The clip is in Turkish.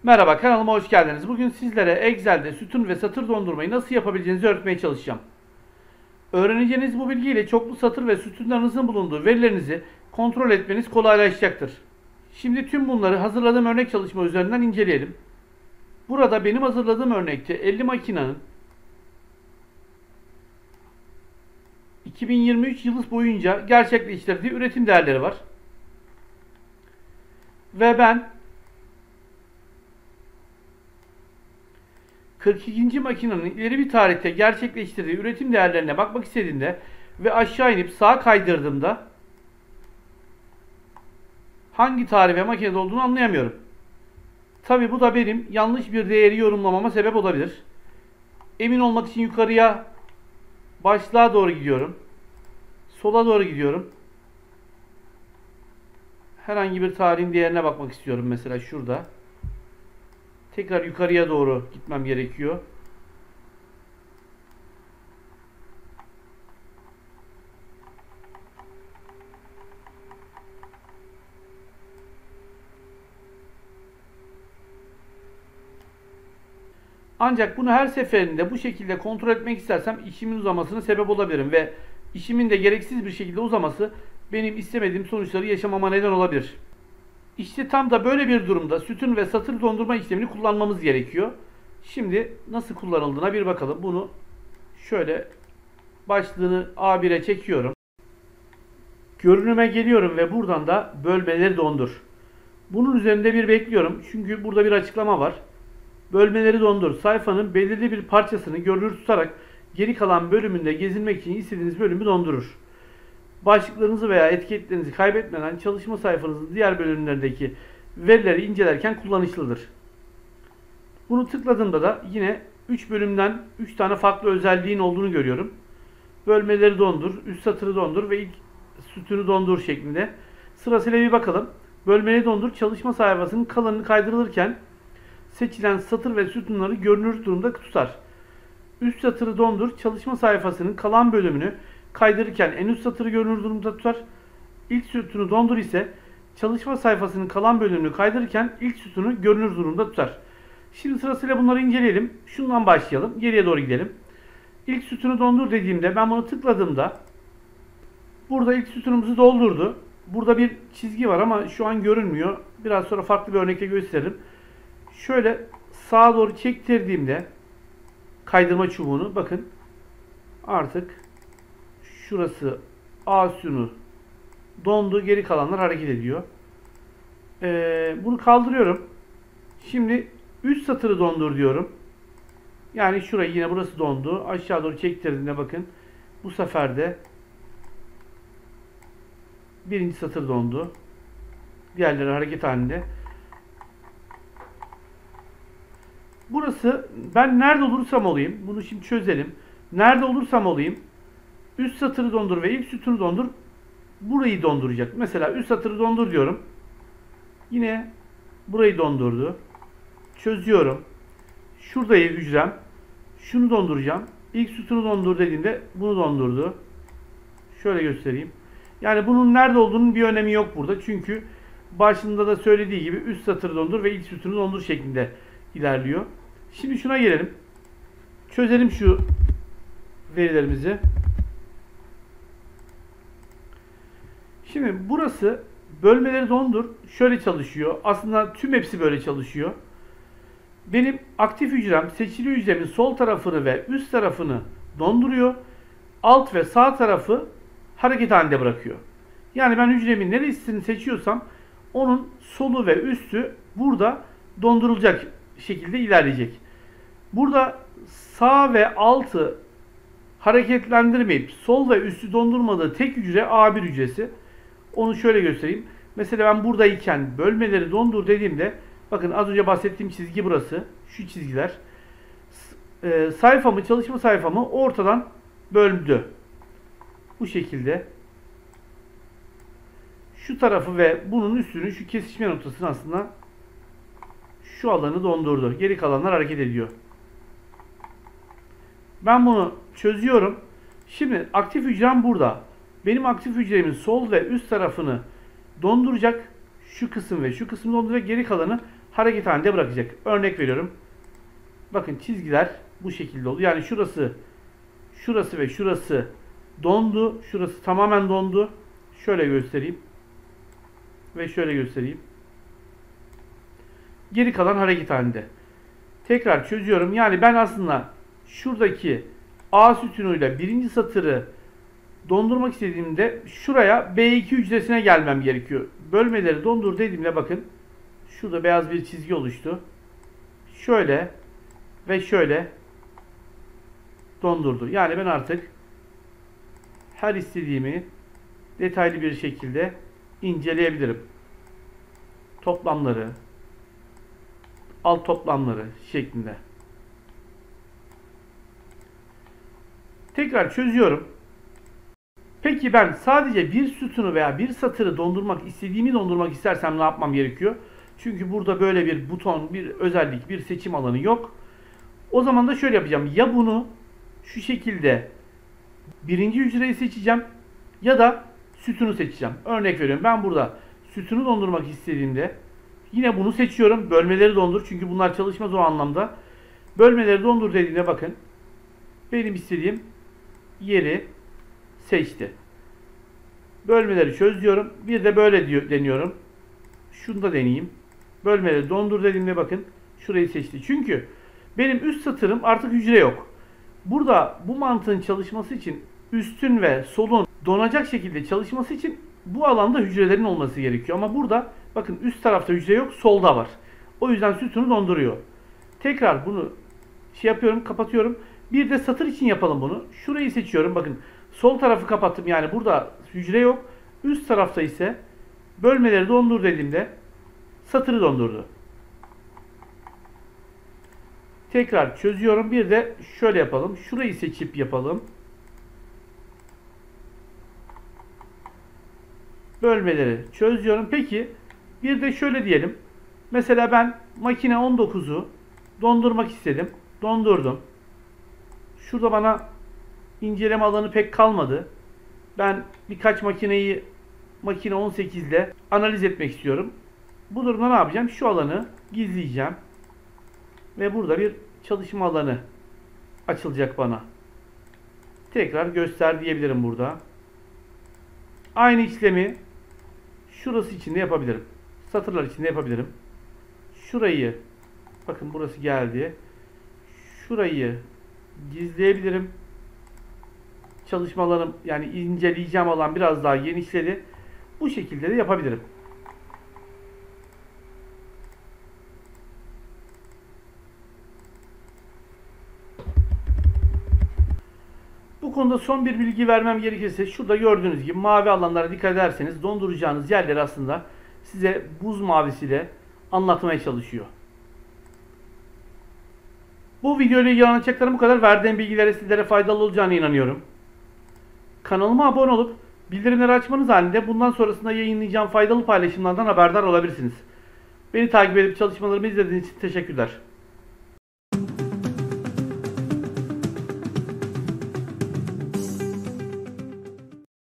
Merhaba, kanalıma hoş geldiniz. Bugün sizlere Excel'de sütun ve satır dondurmayı nasıl yapabileceğinizi öğretmeye çalışacağım. Öğreneceğiniz bu bilgiyle çoklu satır ve sütunlarınızın bulunduğu verilerinizi kontrol etmeniz kolaylaşacaktır. Şimdi tüm bunları hazırladığım örnek çalışma üzerinden inceleyelim. Burada benim hazırladığım örnekte 50 makinenin 2023 yılı boyunca gerçekleştirdiği üretim değerleri var. Ve ben 42. makinenin ileri bir tarihte gerçekleştirdiği üretim değerlerine bakmak istediğimde ve aşağı inip sağa kaydırdığımda hangi tarih ve makinede olduğunu anlayamıyorum. Tabi bu da benim yanlış bir değeri yorumlamama sebep olabilir. Emin olmak için yukarıya, başlığa doğru gidiyorum. Sola doğru gidiyorum. Herhangi bir tarihin değerine bakmak istiyorum, mesela şurada. Tekrar yukarıya doğru gitmem gerekiyor. Ancak bunu her seferinde bu şekilde kontrol etmek istersem işimin uzamasına sebep olabilirim ve işimin de gereksiz bir şekilde uzaması benim istemediğim sonuçları yaşamama neden olabilir. İşte tam da böyle bir durumda sütun ve satır dondurma işlemini kullanmamız gerekiyor. Şimdi nasıl kullanıldığına bir bakalım. Bunu şöyle başlığını A1'e çekiyorum. Görünüme geliyorum ve buradan da bölmeleri dondur. Bunun üzerinde bir bekliyorum. Çünkü burada bir açıklama var. Bölmeleri dondur. Sayfanın belirli bir parçasını görünür tutarak geri kalan bölümünde gezinmek için istediğiniz bölümü dondurur. Başlıklarınızı veya etiketlerinizi kaybetmeden çalışma sayfanızın diğer bölümlerindeki verileri incelerken kullanışlıdır. Bunu tıkladığımda da yine 3 bölümden 3 tane farklı özelliğin olduğunu görüyorum. Bölmeleri dondur, üst satırı dondur ve ilk sütunu dondur şeklinde. Sırasıyla bir bakalım. Bölmeleri dondur çalışma sayfasının kalanını kaydırılırken seçilen satır ve sütunları görünür durumda tutar. Üst satırı dondur çalışma sayfasının kalan bölümünü kaydırırken en üst satırı görünür durumda tutar. İlk sütunu dondur ise çalışma sayfasının kalan bölümünü kaydırırken ilk sütunu görünür durumda tutar. Şimdi sırasıyla bunları inceleyelim. Şundan başlayalım. Geriye doğru gidelim. İlk sütunu dondur dediğimde ben bunu tıkladığımda burada ilk sütunumuzu doldurdu. Burada bir çizgi var ama şu an görünmüyor. Biraz sonra farklı bir örnekle gösteririm. Şöyle sağa doğru çektirdiğimde kaydırma çubuğunu bakın artık şurası A sütunu dondu. Geri kalanlar hareket ediyor. Bunu kaldırıyorum. Şimdi üst satırı dondur diyorum. Yani şurayı yine burası dondu. Aşağı doğru çektirdiğinde bakın bu sefer de birinci satır dondu. Diğerleri hareket halinde. Burası ben nerede olursam olayım. Bunu şimdi çözelim. Nerede olursam olayım. Üst satırı dondur ve ilk sütunu dondur. Burayı donduracak. Mesela üst satırı dondur diyorum. Yine burayı dondurdu. Çözüyorum. Şuradayı hücrem. Şunu donduracağım. İlk sütunu dondur dediğimde bunu dondurdu. Şöyle göstereyim. Yani bunun nerede olduğunun bir önemi yok burada. Çünkü başında da söylediği gibi üst satırı dondur ve ilk sütunu dondur şeklinde ilerliyor. Şimdi şuna gelelim. Çözelim şu verilerimizi. Şimdi burası bölmeleri dondur. Şöyle çalışıyor. Aslında tüm hepsi böyle çalışıyor. Benim aktif hücrem seçili hücremin sol tarafını ve üst tarafını donduruyor. Alt ve sağ tarafı hareket halinde bırakıyor. Yani ben hücremin neresini seçiyorsam onun solu ve üstü burada dondurulacak şekilde ilerleyecek. Burada sağ ve altı hareketlendirmeyip sol ve üstü dondurmadığı tek hücre A1 hücresi. Onu şöyle göstereyim. Mesela ben buradayken bölmeleri dondur dediğimde bakın az önce bahsettiğim çizgi burası. Şu çizgiler. Sayfamı, çalışma sayfamı ortadan böldü. Bu şekilde. Şu tarafı ve bunun üstünü, şu kesişme noktasını aslında şu alanı dondurdu. Geri kalanlar hareket ediyor. Ben bunu çözüyorum. Şimdi aktif hücrem burada. Benim aktif hücremin sol ve üst tarafını donduracak. Şu kısım ve şu kısmı donduracak. Geri kalanı hareket halinde bırakacak. Örnek veriyorum. Bakın çizgiler bu şekilde oldu. Yani şurası ve şurası dondu. Şurası tamamen dondu. Şöyle göstereyim. Ve şöyle göstereyim. Geri kalan hareket halinde. Tekrar çözüyorum. Yani ben aslında şuradaki A sütunuyla birinci satırı dondurmak istediğimde şuraya B2 hücresine gelmem gerekiyor. Bölmeleri dondur dediğimde bakın şurada beyaz bir çizgi oluştu. Şöyle ve şöyle dondurdu. Yani ben artık her istediğimi detaylı bir şekilde inceleyebilirim. Toplamları, alt toplamları şeklinde. Tekrar çözüyorum. Peki ben sadece bir sütunu veya bir satırı istediğimi dondurmak istersem ne yapmam gerekiyor? Çünkü burada böyle bir buton, bir özellik, bir seçim alanı yok. O zaman da şöyle yapacağım. Ya bunu şu şekilde birinci hücreyi seçeceğim ya da sütunu seçeceğim. Örnek veriyorum. Ben burada sütunu dondurmak istediğimde yine bunu seçiyorum. Bölmeleri dondur. Çünkü bunlar çalışmaz o anlamda. Bölmeleri dondur dediğinde bakın. Benim istediğim yeri seçti. Bölmeleri çöz diyorum. Bir de böyle deniyorum. Şunu da deneyeyim. Bölmeleri dondur dediğimde bakın şurayı seçti. Çünkü benim üst satırım artık hücre yok. Burada bu mantığın çalışması için üstün ve solun donacak şekilde çalışması için bu alanda hücrelerin olması gerekiyor. Ama burada bakın üst tarafta hücre yok, solda var. O yüzden sütunu donduruyor. Tekrar bunu yapıyorum, kapatıyorum. Bir de satır için yapalım bunu. Şurayı seçiyorum. Bakın sol tarafı kapattım. Yani burada hücre yok. Üst tarafta ise bölmeleri dondur dediğimde satırı dondurdu. Tekrar çözüyorum. Bir de şöyle yapalım. Şurayı seçip yapalım. Bölmeleri çözüyorum. Peki bir de şöyle diyelim. Mesela ben makine 19'u dondurmak istedim. Dondurdum. Şurada bana inceleme alanı pek kalmadı. Ben birkaç makine 18 ile analiz etmek istiyorum. Bu durumda ne yapacağım? Şu alanı gizleyeceğim. Ve burada bir çalışma alanı açılacak bana. Tekrar göster diyebilirim burada. Aynı işlemi şurası için de yapabilirim. Satırlar için de yapabilirim. Şurayı, bakın burası geldi. Şurayı gizleyebilirim. Çalışma alanım, yani inceleyeceğim alan biraz daha genişledi. Bu şekilde de yapabilirim. Bu konuda son bir bilgi vermem gerekirse şurada gördüğünüz gibi mavi alanlara dikkat ederseniz donduracağınız yerleri aslında size buz mavisiyle anlatmaya çalışıyor. Bu video ile ilgili anlatacaklarım bu kadar. Verdiğim bilgilere sizlere faydalı olacağına inanıyorum. Kanalıma abone olup bildirimleri açmanız halinde bundan sonrasında yayınlayacağım faydalı paylaşımlardan haberdar olabilirsiniz. Beni takip edip çalışmalarımı izlediğiniz için teşekkürler.